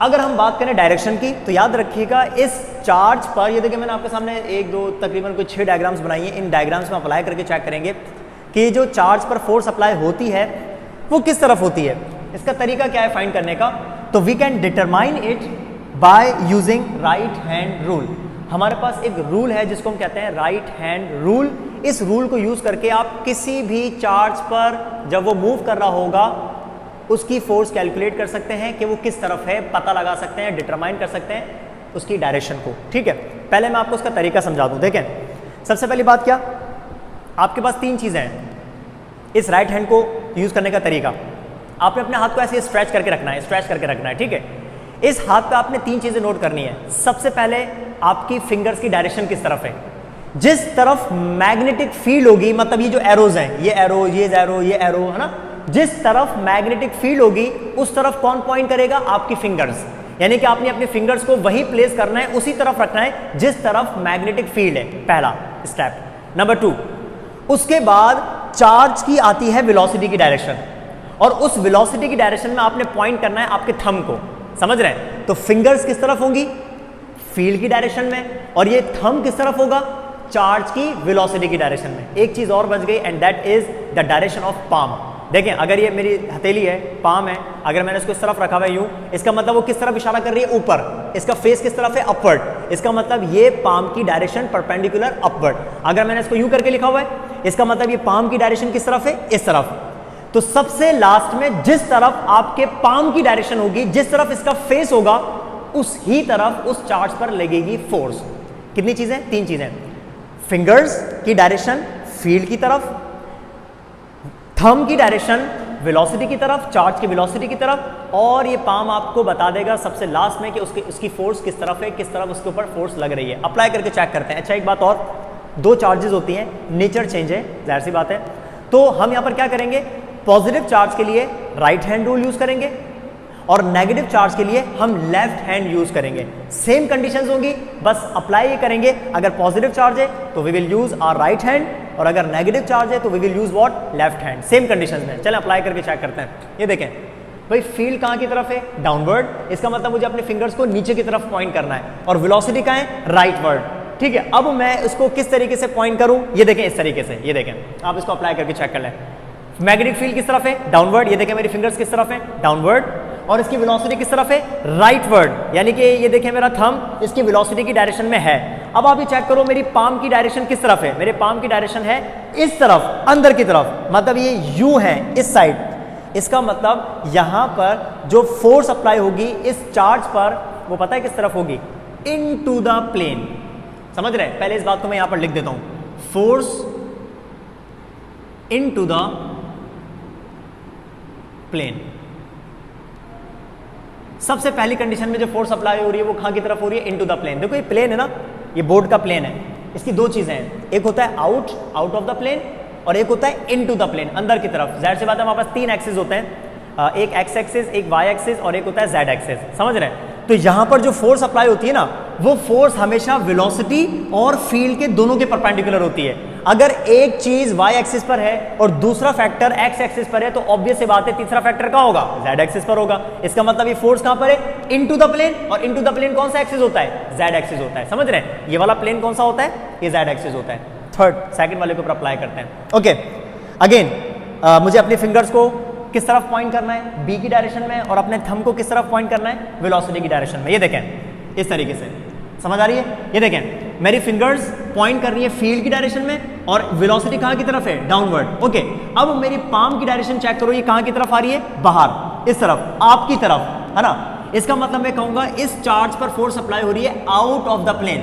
अगर हम बात करें डायरेक्शन की, तो याद रखिएगा इस चार्ज पर, ये देखिए मैंने आपके सामने एक दो तकरीबन कोई 6 डायग्राम्स बनाई हैं। इन डायग्राम्स में अप्लाई करके चेक करेंगे कि जो चार्ज पर फोर्स अप्लाई होती है वो किस तरफ होती है। इसका तरीका क्या है फाइंड करने का? तो we can determine it by using right hand rule. हमारे पास एक रूल है जिसको हम कहते हैं राइट हैंड रूल। इस रूल को यूज करके आप किसी भी चार्ज पर जब वो मूव कर रहा होगा उसकी फोर्स कैलकुलेट कर सकते हैं कि वो किस तरफ है, पता लगा सकते हैं, डिटरमाइन कर सकते हैं उसकी डायरेक्शन को। ठीक है, पहले मैं आपको उसका तरीका समझा दूं। देखें, सबसे पहली बात क्या, आपके पास 3 चीजें हैं इस राइट हैंड को यूज करने का तरीका। आपने अपने हाथ को ऐसे स्ट्रेच करके रखना है, स्ट्रेच करके रखना है। ठीक है, इस हाथ पे आपने 3 चीजें नोट करनी है। सबसे पहले आपकी फिंगर्स की डायरेक्शन किस तरफ है। जिस तरफ मैग्नेटिक फील्ड होगी, मतलब ये जो एरोज हैं, ये एरो, ये एरो, ये एरो, है ना, जिस तरफ मैग्नेटिक फील्ड होगी उस तरफ कौन पॉइंट करेगा? आपकी फिंगर्स। यानी कि आपने अपने फिंगर्स को वहीं प्लेस करना है, उसी तरफ रखना है जिस तरफ मैग्नेटिक फील्ड है। पहला स्टेप। नंबर 2, उसके बाद चार्ज की आती है वेलोसिटी की डायरेक्शन, और उस वेलोसिटी की डायरेक्शन में आपने पॉइंट करना है आपके थंब को। समझ रहे हैं? तो फिंगर्स किस तरफ होंगी? फील्ड की डायरेक्शन में, और ये थंब किस तरफ होगा? चार्ज की वेलोसिटी की डायरेक्शन में। एक चीज और बच गई, and that is the direction of palm. देखें, अगर ये मेरी हथेली है, पाम है, अगर मैंने इसको इस तरफ रखा हुआ है यूं, इसका मतलब वो किस तरफ इशारा कर रही है? ऊपर। इसका फेस किस तरफ है? अपवर्ड। इसका मतलब ये पाम की डायरेक्शन परपेंडिकुलर अपवर्ड। अगर मैंने इसको यूं करके लिखा हुआ है, इसका मतलब ये पाम की डायरेक्शन किस तरफ है? इस तरफ। तो सबसे लास्ट में जिस तरफ आपके पाम की डायरेक्शन होगी, जिस तरफ इसका फेस होगा, उस ही तरफ उस चार्ज पर लगेगी फोर्स। कितनी चीजें? 3 चीजें। फिंगर्स की डायरेक्शन फील्ड की तरफ, थंब की डायरेक्शन वेलोसिटी की तरफ, चार्ज की वेलोसिटी की तरफ, और ये पाम आपको बता देगा सबसे लास्ट में कि उसकी फोर्स किस तरफ है, किस तरफ उसके ऊपर फोर्स लग रही है। अप्लाई करके चेक करते हैं। अच्छा, एक बात और, 2 चार्जेस होती हैं, नेचर चेंज है, जाहिर सी बात है। तो हम यहां पर क्या करेंगे? पॉजिटिव चार्ज के लिए राइट हैंड रूल यूज करेंगे, और नेगेटिव चार्ज के लिए हम लेफ्ट हैंड यूज करेंगे। सेम कंडीशंस होंगी, बस अप्लाई ये करेंगे। अगर पॉजिटिव चार्ज है तो we will use our right hand, और अगर नेगेटिव चार्ज है तो we will use what? Left hand. Same conditions में। चलें अप्लाई करके चेक करते हैं। ये देखें भाई, फील्ड कहां की तरफ है? डाउनवर्ड। इसका मतलब मुझे अपने फिंगर्स को नीचे की तरफ पॉइंट करना है, और वेलोसिटी कहां है? राइटवर्ड। ठीक है, अब मैं इसको किस तरीके से पॉइंट करूं? ये देखें, इस तरीके से। ये देखें, आप इसको अप्लाई करके चेक कर लें। मैग्नेटिक फील्ड किस तरफ है? डाउनवर्ड। ये देखें मेरी फिंगर्स किस तरफ है? डाउनवर्ड। और इसकी वेलोसिटी किस तरफ है? राइटवर्ड। यानी कि ये देखें मेरा थंब इसकी वेलोसिटी की डायरेक्शन में है। अब आप ये चेक करो, मेरी पाम की डायरेक्शन किस तरफ है? मेरे पाम की डायरेक्शन है इस तरफ, अंदर की तरफ। मतलब ये यू है, इस साइड। इसका मतलब यहां पर जो फोर्स अप्लाई होगी इस चार्ज पर, वो पता है किस तरफ होगी? Into the plane. समझ रहे हैं? पहले इस बात को मैं यहां पर लिख देता हूं। Force into the plane. सबसे पहली कंडीशन में जो फोर्स अप्लाई हो रही है वो कहां की तरफ हो रही है? Into the plane. देखो ये प्लेन है ना, ये बोर्ड का प्लेन है। इसकी 2 चीजें हैं, एक होता है आउट ऑफ द प्लेन, और एक होता है इनटू द प्लेन, अंदर की तरफ। जाहिर सी बात है, हमारे पास 3 एक्सिस होते हैं, एक एक्स एक्सिस, एक वाई एक्सिस, और एक होता है जेड एक्सिस। समझ रहे हैं? तो यहां पर जो फोर्स अप्लाई होती है ना, वो फोर्स हमेशा वेलोसिटी और फील्ड के दोनों के परपेंडिकुलर होती है। अगर एक चीज वाई एक्सिस पर है और दूसरा फैक्टर एक्स एक्सिस पर है, तो ऑब्वियस सी बात है तीसरा फैक्टर कहां होगा? जेड एक्सिस पर होगा। इसका मतलब ये फोर्स कहां पर है? Into the plane. और इनटू द प्लेन कौन सा एक्सिस होता है? जेड एक्सिस होता है। समझ रहे हैं? ये वाला प्लेन कौन सा होता है? ये जेड एक्सिस होता है। सेकंड वाले के ऊपर अप्लाई करते हैं। ओके, अगेन मुझे अपने फिंगर्स को किस तरफ पॉइंट करना है? बी की डायरेक्शन में, और अपने थंब को किस तरफ पॉइंट करना है? वेलोसिटी की डायरेक्शन में। ये देखें इस तरीके से, समझ आ रही है? ये देखें मेरी फिंगर्स पॉइंट कर रही है फील्ड की डायरेक्शन में, और वेलोसिटी कहां की तरफ है? डाउनवर्ड। ओके, अब मेरी पाम की डायरेक्शन चेक करो, ये कहां की तरफ आ रही है? बाहर, इस तरफ, आपकी तरफ, है ना? इसका मतलब मैं कहूंगा इस चार्ज पर फोर्स अप्लाई हो रही है आउट ऑफ द प्लेन।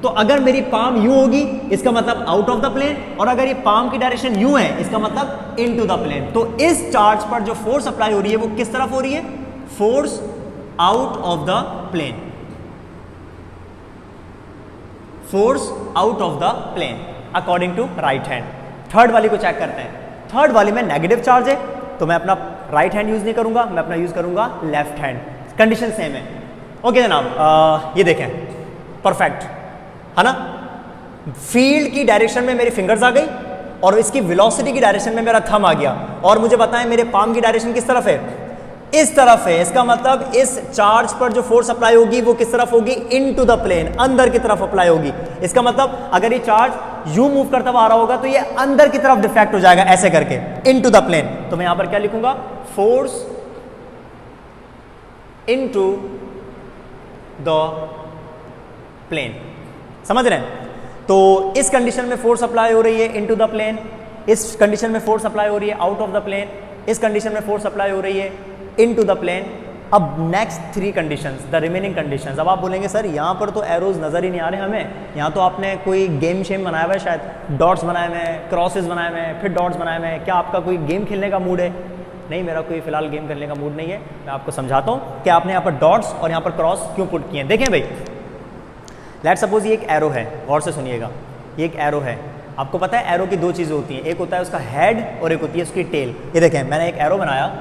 तो अगर मेरी पाम यू होगी, इसका मतलब आउट ऑफ द प्लेन, और अगर ये पाम की डायरेक्शन यू है, इसका मतलब इनटू द प्लेन। तो इस चार्ज पर जो फोर्स अप्लाई हो रही है वो किस तरफ हो रही है? Force out of the plane. Force out of the plane according to right hand. Third वाली को चेक करते हैं। थर्ड वाली में नेगेटिव चार्ज है, तो मैं अपना राइट हैंड यूज नहीं करूंगा, मैं अपना यूज करूंगा लेफ्ट हैंड। कंडीशन सेम है। ओके जनाब, ये देखें, परफेक्ट है ना? फील्ड की डायरेक्शन में मेरी फिंगर्स आ गई, और इसकी वेलोसिटी की डायरेक्शन में मेरा थंब आ गया, और मुझे बताएं मेरे पाम की डायरेक्शन किस तरफ है? इस तरफ है। इसका मतलब इस चार्ज पर जो फोर्स अप्लाई होगी वो किस तरफ होगी? इनटू द प्लेन, अंदर की तरफ अप्लाई होगी। इसका मतलब अगर ये चार्ज यू मूव करता हुआ आ रहा होगा तो ये अंदर की तरफ डिफ्लेक्ट हो जाएगा, ऐसे करके, इनटू द प्लेन। तो मैं यहां पर क्या लिखूंगा? Force into the plane. समझ रहे हैं? तो इस कंडीशन में फोर्स अप्लाई हो रही है इनटू द प्लेन, इस कंडीशन में फोर्स अप्लाई हो रही है आउट ऑफ द प्लेन, इस कंडीशन में फोर्स अप्लाई हो रही है इनटू द प्लेन। अब next 3 conditions, the remaining conditions. अब आप बोलेंगे सर यहाँ पर तो एरोज नजर ही नहीं आ रहे हमें, यहाँ तो आपने कोई गेम शेम बनाया हुआ है, शायद डॉट्स बनाए हुए हैं, क्रॉसेस बनाए हुए हैं, फिर डॉट्स बनाए हुए हैं, क्या आपका कोई गेम खेलने का मूड है? नहीं, मेरा कोई फिलहाल गेम खेलने का मूड नहीं है। मैं आपको समझाता हूँ कि आपने यहाँ पर डॉट्स और यहाँ पर क्रॉस क्यों पुट किए हैं। देखें भाई, लेट सपोज ये एक एरो है, गौर से सुनिएगा, ये एक एरो है। आपको पता है एरो की 2 चीज़ें होती हैं, एक होता है उसका हेड और एक होती है उसकी टेल। ये देखें मैंने एक एरो बनाया,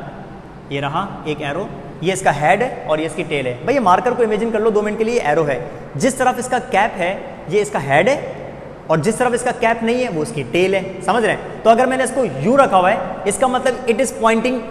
ये रहा एक एरो, ये इसका हेड है और ये इसकी टेल है। भाई ये मार्कर को इमेजिन कर लो 2 मिनट के लिए, एरो है, जिस तरफ इसका कैप है ये इसका हेड है, और जिस तरफ इसका कैप नहीं है वो इसकी टेल है। समझ रहे हैं? तो अगर मैंने इसको यू रखा हुआ है, इसका मतलब it is pointing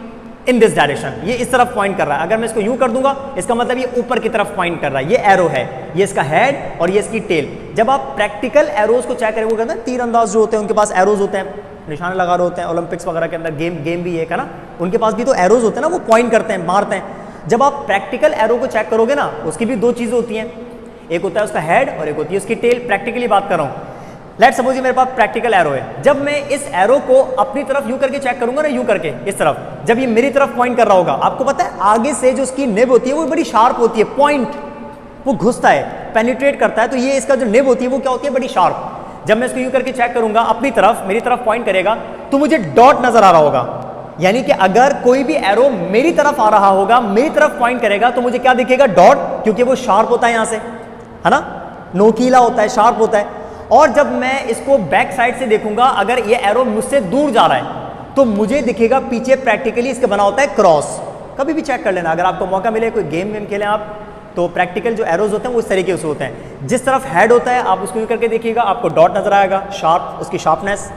in this direction, ये इस तरफ पॉइंट कर रहा है। अगर मैं इसको यूं कर दूंगा इसका मतलब ये ऊपर की तरफ पॉइंट कर रहा है। ये एरो है, ये इसका हेड और ये इसकी टेल। जब आप प्रैक्टिकल एरोज को चेक करेंगे, कहते हैं तीर अंदाज जो होते हैं उनके पास एरोज होते हैं, निशाने लगा रहे होते हैं। ओलंपिक्स वगैरह के अंदर गेम भी एक है ना, उनके पास भी तो एरोज होते हैं ना, वो पॉइंट करते हैं, मारते हैं। जब आप प्रैक्टिकल एरो को चेक करोगे ना, उसकी भी दो चीजें होती हैं, एक होता है उसका हेड और एक होती है उसकी टेल। प्रैक्टिकली बात कर रहा हूँ। लेट्स सपोज मेरे पास प्रैक्टिकल एरो है। जब मैं इस एरो को अपनी तरफ यूं करके चेक करूंगा ना, यूं करके इस तरफ, जब ये मेरी तरफ पॉइंट कर रहा होगा, आपको पता है आगे से जो उसकी निब होती है वो बड़ी शार्प होती है। पॉइंट वो घुसता है, पेनिट्रेट करता है, तो ये इसका जो निब होती है वो क्या होती है, बड़ी शार्प। जब मैं इसको यूं करके चेक करूंगा अपनी तरफ, मेरी तरफ पॉइंट करेगा तो मुझे डॉट नजर आ रहा होगा। यानी कि अगर कोई भी एरो मेरी तरफ आ रहा होगा, मेरी तरफ पॉइंट करेगा तो मुझे क्या दिखेगा, डॉट, क्योंकि वो शार्प होता है यहां से, है ना, नोकीला होता है, शार्प होता है। और जब मैं इसको बैक साइड से देखूंगा, अगर ये एरो मुझसे दूर जा रहा है तो मुझे दिखेगा पीछे प्रैक्टिकली इसके बना होता है क्रॉस। कभी भी चेक कर लेना, अगर आपको मौका मिले, कोई गेम खेलें आप, तो प्रैक्टिकल जो एरोज होते हैं वो इस तरीके से होते हैं। जिस तरफ हेड होता है आप उसको करके देखिएगा, आपको डॉट नजर आएगा, शार्प, उसकी शार्पनेस।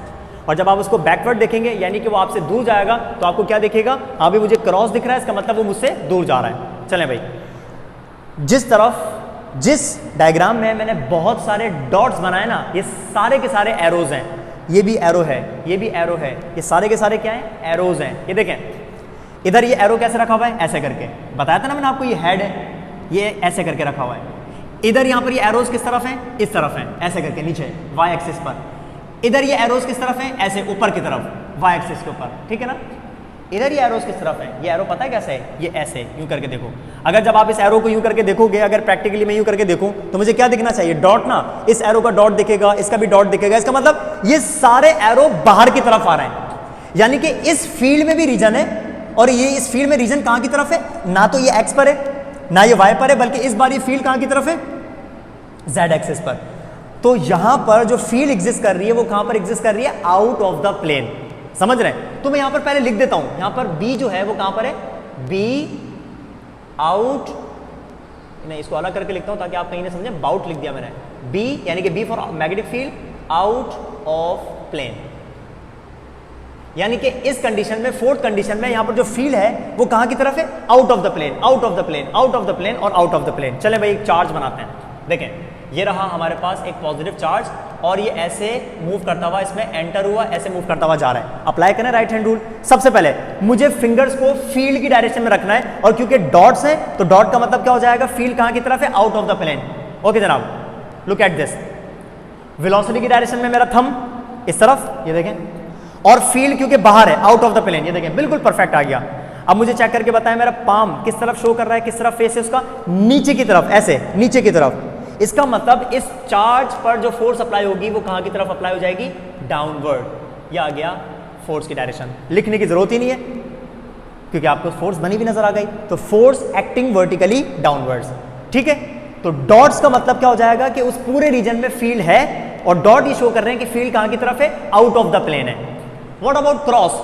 और जब आप उसको बैकवर्ड देखेंगे, यानी कि वो आपसे दूर जाएगा, तो आपको क्या दिखेगा, हाँ भी मुझे क्रॉस दिख रहा है, इसका मतलब वो मुझसे दूर जा रहा है। चलें भाई, जिस डायग्राम में मैंने बहुत सारे डॉट्स बनाए ना, ये सारे के सारे एरोज हैं। ये भी एरो है, ये भी एरो है, ये सारे के सारे क्या हैं, एरोज हैं। ये देखें, इधर ये एरो कैसे रखा हुआ है, ऐसे करके बताया था ना मैंने आपको, ये हेड है, ये ऐसे करके रखा हुआ है। इधर यहाँ पर ये एरोज किस तरफ हैं, इस तरफ हैं, ऐसे करके नीचे वाई एक्सिस पर। इधर ये एरोज किस तरफ हैं, ऐसे ऊपर की तरफ, वाई एक्सिस के ऊपर, ठीक है ना। इधर ये एरोज किस तरफ है, ये एरो पता है कैसे है, ये ऐसे यूं करके देखो। अगर जब आप इस एरो को यूं करके देखोगे, अगर प्रैक्टिकली मैं यूं करके देखूं, तो मुझे क्या दिखना चाहिए, डॉट ना। इस एरो का डॉट दिखेगा, इसका भी डॉट दिखेगा। इसका मतलब ये सारे एरो बाहर की तरफ आ रहे हैं, यानी कि इस फील्ड में भी रीजन है, और ये इस फील्ड में रीजन कहां की तरफ है, ना तो ये एक्स पर है ना ये वाई पर है, बल्कि इस बार ये फील्ड कहां की तरफ है, जेड एक्सिस पर। तो यहां पर जो फील्ड एग्जिस्ट कर रही है वो कहां पर एग्जिस्ट कर रही है, आउट ऑफ द प्लेन। समझ रहे हैं। तो मैं यहां पर पहले लिख देता हूं, यहां पर बी जो है वो कहां पर है, बी आउट, नहीं इसको अलग करके लिखता हूं ताकि आप कहीं ना समझे, बाउट लिख दिया मैंने, बी यानी कि B for magnetic field out of plane. यानी कि इस कंडीशन में, फोर्थ कंडीशन में, यहां पर जो फील्ड है वो कहां की तरफ है, out of the plane, out of the plane, out of the plane और आउट ऑफ द प्लेन। चले भाई एक चार्ज बनाते हैं। देखें, ये रहा हमारे पास एक पॉजिटिव चार्ज, और ये ऐसे मूव करता हुआ इसमें एंटर हुआ, ऐसे मूव करता हुआ जा रहा है। अप्लाई करें राइट हैंड रूल। सबसे पहले मुझे फिंगर्स को फील्ड की डायरेक्शन में रखना है, और क्योंकि डॉट्स हैं तो डॉट का मतलब क्या हो जाएगा, फील्ड कहां की तरफ है, out of the plane. Okay जनाब, लुक एट दिस, वेलोसिटी की डायरेक्शन में मेरा थंब इस तरफ, ये देखें, और फील्ड क्योंकि बाहर है, आउट ऑफ द प्लेन, ये देखें बिल्कुल परफेक्ट आ गया। अब मुझे चेक करके बताएं मेरा पाम किस तरफ शो कर रहा है, किस तरफ फेस है उसका, नीचे की तरफ, ऐसे नीचे की तरफ। इसका मतलब इस चार्ज पर जो फोर्स अप्लाई होगी वो कहां की तरफ अप्लाई हो जाएगी, डाउनवर्ड। ये आ गया फोर्स की डायरेक्शन, लिखने की जरूरत ही नहीं है क्योंकि आपको फोर्स बनी भी नजर आ गई। तो फोर्स एक्टिंग वर्टिकली डाउनवर्ड्स, ठीक है। तो डॉट्स का मतलब क्या हो जाएगा कि उस पूरे रीजन में फील्ड है, और डॉट ये शो कर रहे हैं कि फील्ड कहां की तरफ है, आउट ऑफ द प्लेन है। व्हाट अबाउट क्रॉस,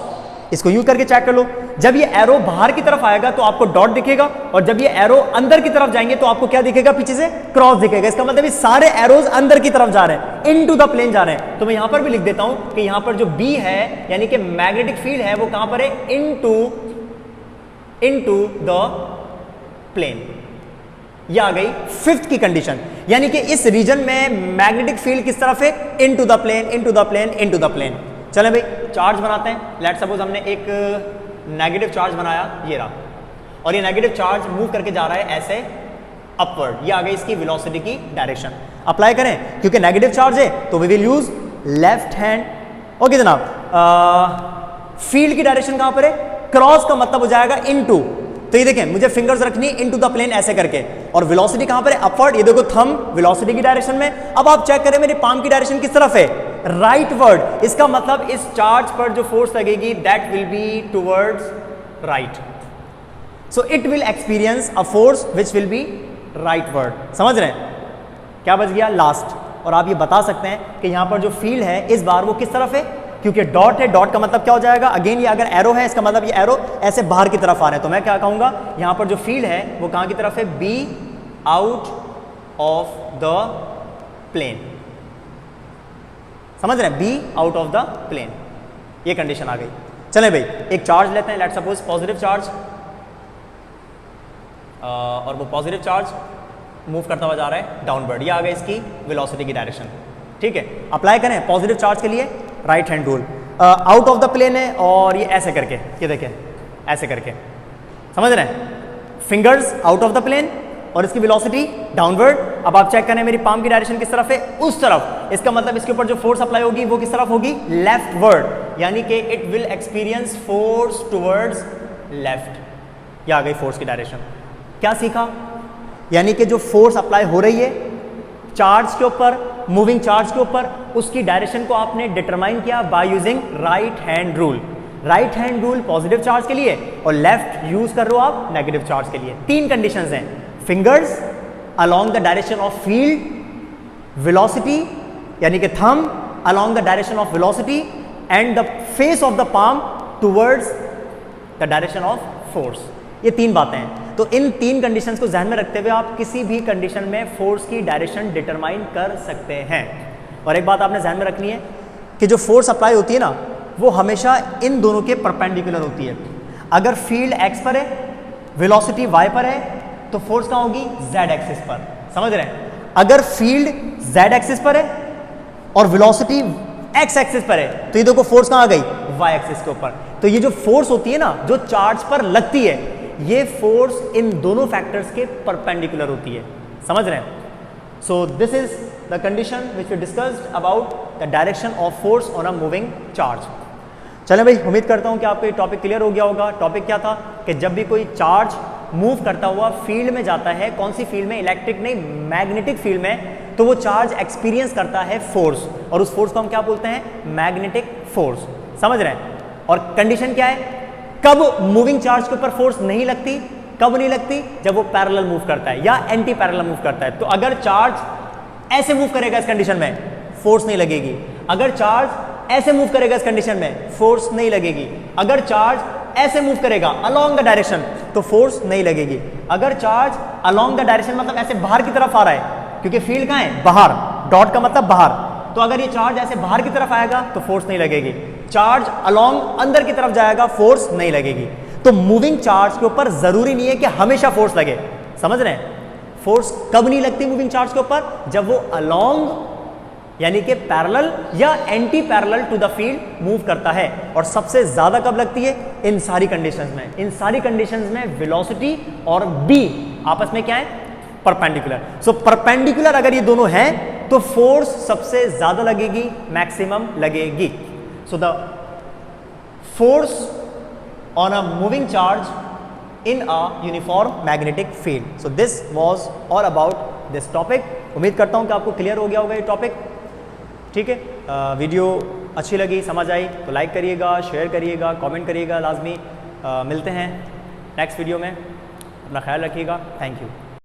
इसको यूं करके चेक कर लो। जब ये एरो बाहर की तरफ आएगा तो आपको डॉट दिखेगा, और जब ये एरो अंदर की तरफ जाएंगे तो आपको क्या दिखेगा, पीछे से क्रॉस दिखेगा। इसका मतलब ये सारे एरोज अंदर की तरफ जा रहे हैं, इनटू द प्लेन जा रहे हैं। तो मैं यहां पर भी लिख देता हूं कि यहां पर जो बी है, यानी कि मैग्नेटिक फील्ड है, वो कहां पर है, इनटू द प्लेन। यह आ गई फिफ्थ की कंडीशन, यानी कि इस रीजन में मैग्नेटिक फील्ड किस तरफ है, into the plane, into the plane, into the plane. चलें भाई चार्ज बनाते हैं। लेट सपोज हमने एक नेगेटिव चार्ज बनाया, ये रहा, और ये नेगेटिव चार्ज मूव करके जा रहा है ऐसे अपवर्ड। ये आ गई इसकी वेलोसिटी की डायरेक्शन। अप्लाई करें, क्योंकि नेगेटिव चार्ज है तो we will use left hand. Okay जनाब, फील्ड की डायरेक्शन कहां पर है, क्रॉस का मतलब हो जाएगा इनटू। तो ये देखें, मुझे फिंगर्स रखनी इनटू द प्लेन ऐसे करके, और वेलोसिटी कहां पर है, अपवर्ड। ये देखो थंब वेलोसिटी की डायरेक्शन में। अब आप चेक करें मेरी पाम की डायरेक्शन किस तरफ है, राइट वर्ड। इसका मतलब इस चार्ज पर जो फोर्स लगेगी that will be towards right, so it will experience a force which will be right word. समझ रहे हैं क्या बच गया, लास्ट। और आप ये बता सकते हैं कि यहां पर जो फील्ड है इस बार वो किस तरफ है, क्योंकि डॉट है, डॉट का मतलब क्या हो जाएगा, अगेन ये अगर एरो है इसका मतलब ये एरो ऐसे बाहर की तरफ आ रहे हैं। तो मैं क्या कहूंगा, यहां पर जो फील्ड है वो कहां की तरफ है, B out of the plane. समझ रहे हैं, B out of the plane, ये कंडीशन आ गई। चलें भाई, एक चार्ज लेते हैं, लेट्स सपोज पॉजिटिव चार्ज, और वो पॉजिटिव चार्ज मूव करता हुआ जा रहा है डाउनवर्ड, ये आ गई इसकी वेलोसिटी की डायरेक्शन। ठीक है, अप्लाई करें पॉजिटिव चार्ज के लिए right hand rule, out of the plane है और ये ऐसे करके, ये देखें ऐसे करके, समझ रहे हैं, fingers out of the plane और इसकी वेलोसिटी डाउनवर्ड। अब आप चेक करें मेरी पाम की डायरेक्शन किस तरफ है, उस तरफ, इसका मतलब इसके ऊपर जो फोर्स अप्लाई होगी वो किस तरफ होगी, लेफ्टवर्ड, यानी कि it will experience force towards left. ये आ गई फोर्स की डायरेक्शन। क्या सीखा, यानी कि जो फोर्स अप्लाई हो रही है चार्ज के ऊपर, मूविंग चार्ज के ऊपर, उसकी डायरेक्शन को आपने डिटरमाइन किया bye using right hand rule. Right hand rule positive charge के लिए और लेफ्ट यूज कर रहे हो आप नेगेटिव चार्ज के लिए। तीन कंडीशंस हैं, fingers along the direction of field, velocity यानी कि thumb along the direction of velocity and the face of the palm towards the direction of force. ये तीन बातें हैं। तो इन तीन कंडीशंस को ध्यान में रखते हुए आप किसी भी कंडीशन में फोर्स की डायरेक्शन डिटरमाइन कर सकते हैं। और एक बात आपने ध्यान में रखनी है कि जो फोर्स अप्लाई होती है ना, वो हमेशा इन दोनों के परपेंडिकुलर होती है। अगर फील्ड एक्स पर है, वेलोसिटी वाई पर है, तो फोर्स कहाँ होगी, जेड एक्सिस पर। समझ रहे हैं, अगर फील्ड जेड एक्सिस पर है और वेलोसिटी एक्स एक्सिस पर है, तो ये देखो फोर्स कहाँ आ गई, वाई एक्सिस के ऊपर। तो ये जो फोर्स होती है ना, जो चार्ज पर लगती है, ये फोर्स इन दोनों फैक्टर्स के परपेंडिकुलर होती है। समझ रहे हैं। So this is the condition which we discussed about the direction of force on a moving charge. चलें भाई, उम्मीद करता हूं कि आपको ये टॉपिक क्लियर हो गया होगा। टॉपिक क्या था कि जब भी कोई चार्ज मूव करता हुआ फील्ड में जाता है, कौन सी फील्ड में, इलेक्ट्रिक नहीं मैग्नेटिक फील्ड में, तो वो चार्ज एक्सपीरियंस करता है फोर्स, और उस फोर्स को हम क्या बोलते हैं, मैग्नेटिक फोर्स। समझ रहे हैं। और कंडीशन क्या है, कब मूविंग चार्ज के ऊपर फोर्स नहीं लगती, कब नहीं लगती, जब वो पैरेलल मूव करता है या एंटी पैरेलल मूव करता है। तो अगर चार्ज ऐसे मूव करेगा इस कंडीशन में, फोर्स नहीं लगेगी। अगर चार्ज ऐसे मूव करेगा इस कंडीशन में, फोर्स नहीं लगेगी। अगर चार्ज ऐसे मूव करेगा अलोंग द डायरेक्शन, तो फोर्स नहीं लगेगी। अगर चार्ज अलोंग द डायरेक्शन मतलब ऐसे बाहर की तरफ आ रहा है, क्योंकि फील्ड कहाँ है, बाहर, डॉट का मतलब बाहर, तो अगर ये चार्ज ऐसे बाहर की तरफ आएगा तो फोर्स नहीं लगेगी। चार्ज अलोंग अंदर की तरफ जाएगा, फोर्स नहीं लगेगी। तो मूविंग चार्ज के ऊपर जरूरी नहीं है कि हमेशा फोर्स लगे। समझ रहे हैं। फोर्स कब नहीं लगती मूविंग चार्ज के ऊपर, जब वो अलोंग यानी कि पैरेलल या anti parallel to the field move करता है। और सबसे ज्यादा कब लगती है, इन सारी कंडीशंस में। इन सारी कंडीशंस में वेलोसिटी और बी आपस में क्या है, परपेंडिकुलर। सो परपेंडिकुलर अगर ये दोनों हैं तो फोर्स सबसे ज्यादा लगेगी, मैक्सिमम लगेगी। So the force on a moving charge in a uniform magnetic field. So this was all about this topic. उम्मीद करता हूं कि आपको क्लियर हो गया होगा ये टॉपिक। ठीक है, वीडियो अच्छी लगी, समझ आई तो लाइक करिएगा, शेयर करिएगा, कमेंट करिएगा लाजमी। मिलते हैं नेक्स्ट वीडियो में। अपना ख्याल रखिएगा। Thank you.